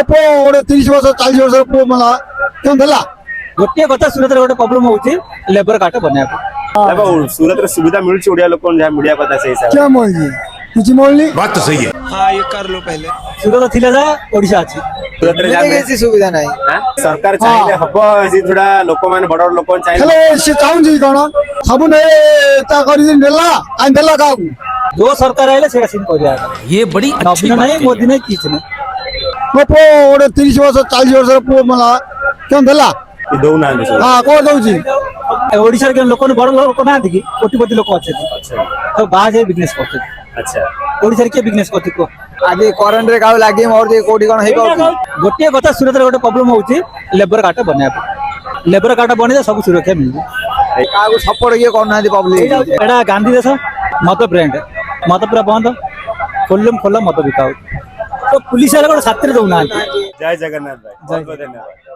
गोटे 30 वर्ष 40 वर्ष पुओ मला क्यों देला गोटे कथा सूरत रे गोटे प्रॉब्लम होउची लेबर कार्ड बनिया देखो सूरत रे सुविधा मिलुची ओडिया लोक जहाँ मीडिया पता से हिसाब क्या मोलनी किछि मोलनी बात तो सही है। हाँ ये कर लो पहले। सूरत थिले जा ओडिशा अछि सूरत रे जाबे ऐसी सुविधा नहीं। सरकार चाहिले हबो एसी थोड़ा लोक माने बड़ बड़ लोक चाहिले हेले से चाहूँ जी कोन सब ने ता करी देला आइ देला का जो सरकार आइले सेटा सिन करिया ये बड़ी अच्छी नवीन बात नहीं है। मोदी नहीं किछ नहीं गोटे 30 वर्ष 40 वर्ष पुओ मला क्यों देला दौ ना हां को दउची ओडिशा के लोक बड़ लोक ना देखि कोटिपति लोक अछि तो बाहर जे बिजनेस करते अच्छा ओडिशा के बिजनेस करते को आगे करंट रे काउ लागे मोर जे कोडी कोन हेइ पाउ गोटे कथा सूरत रे गोटे प्रॉब्लम होउची लेबर कार्ड बनिया लेबर कार्ड बने सब सुरक्षा मिल काउ सपोर्ट ये करना दे पब्लिक एटा गांधी देश मत ब्रांड मत पूरा बंद खोलम मत बिकाऊ तो पुलिस वाले को छात्र दउना जय जगन्नाथ भाई बहुत बहुत धन्यवाद।